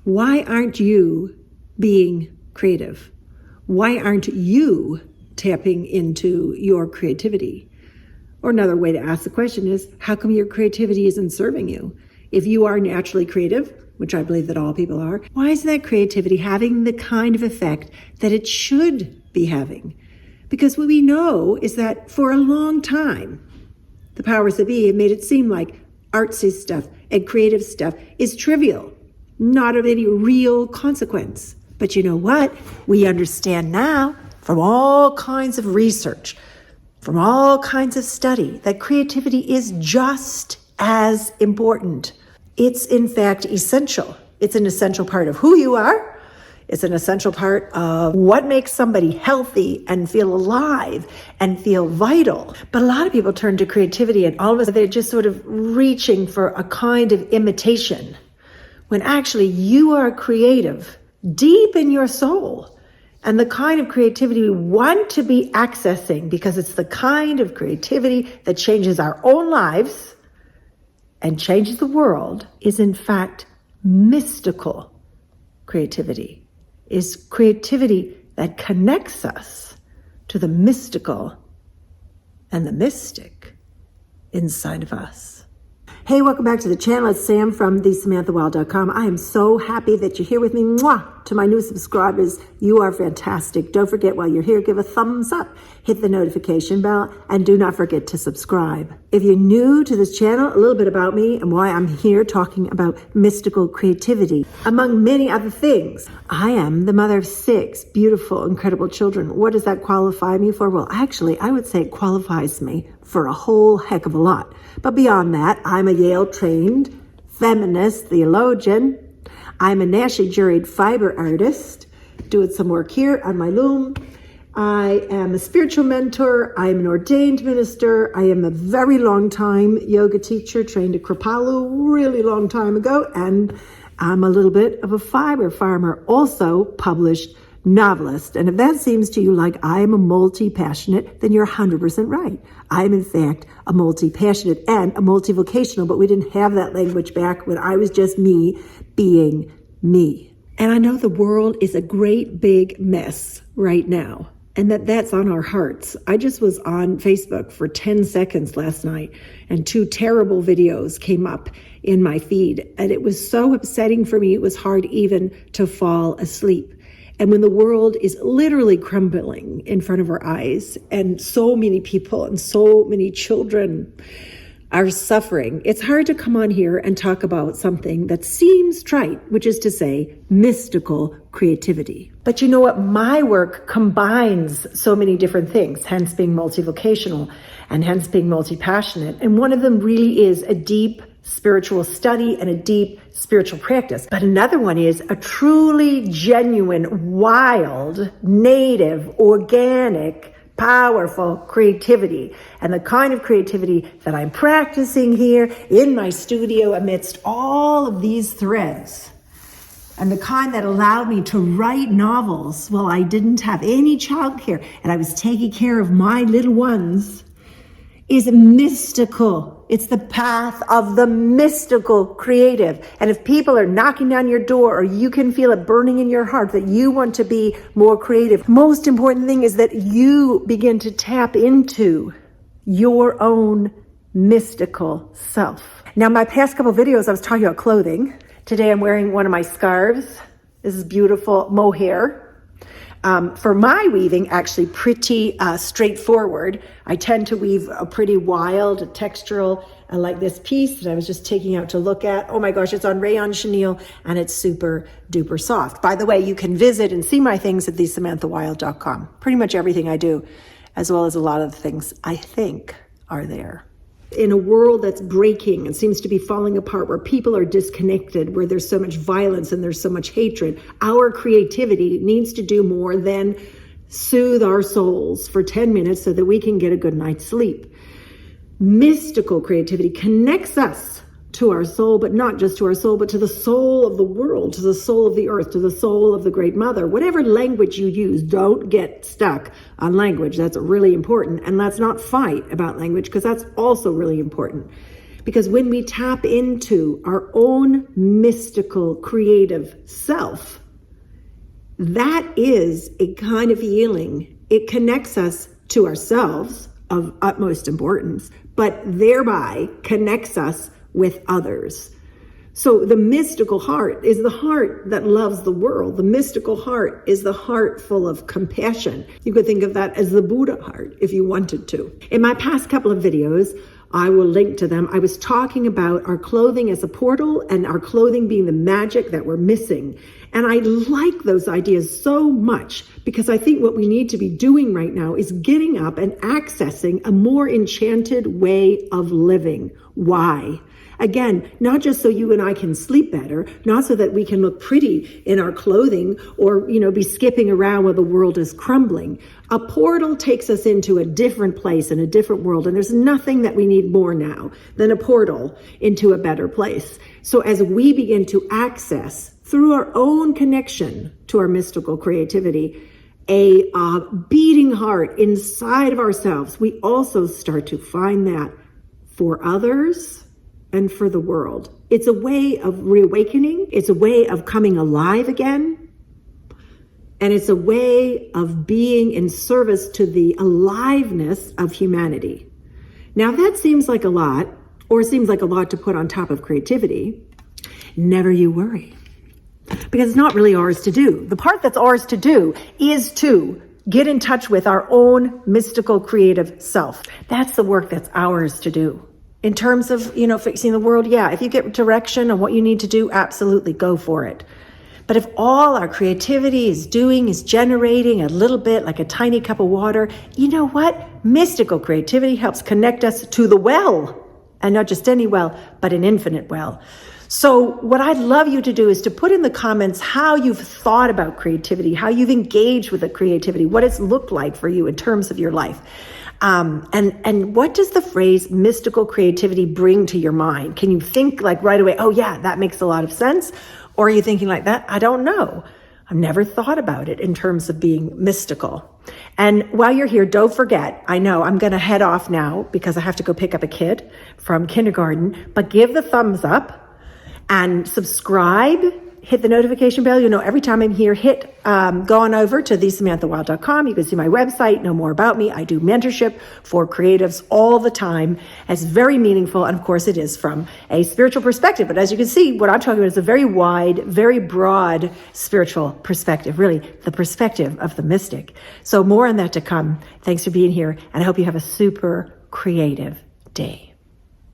Why aren't you being creative? Why aren't you tapping into your creativity? Or another way to ask the question is, how come your creativity isn't serving you? If you are naturally creative, which I believe that all people are, why isn't that creativity having the kind of effect that it should be having? Because what we know is that for a long time, the powers that be have made it seem like artsy stuff and creative stuff is trivial, not of any real consequence. But you know what? We understand now from all kinds of research, from all kinds of study, that creativity is just as important. It's in fact essential. It's an essential part of who you are. It's an essential part of what makes somebody healthy and feel alive and feel vital. But a lot of people turn to creativity and all of a sudden they're just sort of reaching for a kind of imitation, when actually you are creative deep in your soul, and the kind of creativity we want to be accessing, because it's the kind of creativity that changes our own lives and changes the world, is in fact mystical creativity, is creativity that connects us to the mystical and the mystic inside of us. Hey, welcome back to the channel. It's Sam from thesamanthawild.com. I am so happy that you're here with me. Mwah! To my new subscribers, you are fantastic. Don't forget, while you're here, give a thumbs up, hit the notification bell, and do not forget to subscribe. If you're new to this channel, a little bit about me and why I'm here talking about mystical creativity, among many other things. I am the mother of 6 beautiful, incredible children. What does that qualify me for? Well, actually, I would say it qualifies me for a whole heck of a lot. But beyond that, I'm a Yale-trained feminist theologian. I'm a nationally juried fiber artist, doing some work here on my loom. I am a spiritual mentor. I am an ordained minister. I am a very long time yoga teacher, trained at Kripalu really long time ago. And I'm a little bit of a fiber farmer, also published novelist. And if that seems to you like I am a multi-passionate, then you're 100% right. I am in fact a multi-passionate and a multi-vocational, but we didn't have that language back when I was just me being me. And I know the world is a great big mess right now, and that's on our hearts. I just was on Facebook for 10 seconds last night, and 2 terrible videos came up in my feed, and it was so upsetting for me, it was hard even to fall asleep. And when the world is literally crumbling in front of our eyes, and so many people and so many children are suffering, it's hard to come on here and talk about something that seems trite, which is to say, mystical creativity. But you know what? My work combines so many different things, hence being multivocational and hence being multi-passionate. And one of them really is a deep spiritual study and a deep spiritual practice. But another one is a truly genuine, wild, native, organic, powerful creativity. And the kind of creativity that I'm practicing here in my studio amidst all of these threads, and the kind that allowed me to write novels while I didn't have any childcare and I was taking care of my little ones, is mystical. It's the path of the mystical creative. And if people are knocking down your door, or you can feel it burning in your heart that you want to be more creative, most important thing is that you begin to tap into your own mystical self. Now, my past couple videos, I was talking about clothing. Today, I'm wearing one of my scarves. This is beautiful mohair. For my weaving, actually pretty straightforward. I tend to weave a pretty wild, textural, like this piece that I was just taking out to look at. Oh my gosh, it's on rayon chenille and it's super duper soft. By the way, you can visit and see my things at thesamanthawild.com. Pretty much everything I do, as well as a lot of the things I think are there. In a world that's breaking and seems to be falling apart, where people are disconnected, where there's so much violence and there's so much hatred, our creativity needs to do more than soothe our souls for 10 minutes so that we can get a good night's sleep. Mystical creativity connects us to our soul, but not just to our soul, but to the soul of the world, to the soul of the earth, to the soul of the Great Mother. Whatever language you use, don't get stuck on language. That's really important. And let's not fight about language, because that's also really important. Because when we tap into our own mystical, creative self, that is a kind of healing. It connects us to ourselves of utmost importance, but thereby connects us with others. So the mystical heart is the heart that loves the world. The mystical heart is the heart full of compassion. You could think of that as the Buddha heart if you wanted to. In my past couple of videos, I will link to them. I was talking about our clothing as a portal and our clothing being the magic that we're missing. And I like those ideas so much because I think what we need to be doing right now is getting up and accessing a more enchanted way of living. Why? Again, not just so you and I can sleep better, not so that we can look pretty in our clothing or, be skipping around while the world is crumbling. A portal takes us into a different place and a different world. And there's nothing that we need more now than a portal into a better place. So as we begin to access through our own connection to our mystical creativity, a beating heart inside of ourselves, we also start to find that for others and for the world. It's a way of reawakening. It's a way of coming alive again. And it's a way of being in service to the aliveness of humanity. Now, if that seems like a lot, or seems like a lot to put on top of creativity, never you worry. Because it's not really ours to do. The part that's ours to do is to get in touch with our own mystical creative self. That's the work that's ours to do. In terms of, fixing the world, yeah, if you get direction on what you need to do, absolutely go for it. But if all our creativity is generating a little bit like a tiny cup of water, you know what? Mystical creativity helps connect us to the well, and not just any well, but an infinite well. So what I'd love you to do is to put in the comments how you've thought about creativity, how you've engaged with the creativity, what it's looked like for you in terms of your life. And what does the phrase mystical creativity bring to your mind? Can you think like right away, oh yeah, that makes a lot of sense? Or are you thinking like that? I don't know. I've never thought about it in terms of being mystical. And while you're here, don't forget, I know I'm going to head off now because I have to go pick up a kid from kindergarten, but give the thumbs up and subscribe. Hit the notification bell. Every time I'm here, go on over to thesamanthawild.com. You can see my website, know more about me. I do mentorship for creatives all the time. It's very meaningful. And of course it is from a spiritual perspective. But as you can see, what I'm talking about is a very wide, very broad spiritual perspective, really the perspective of the mystic. So more on that to come. Thanks for being here. And I hope you have a super creative day.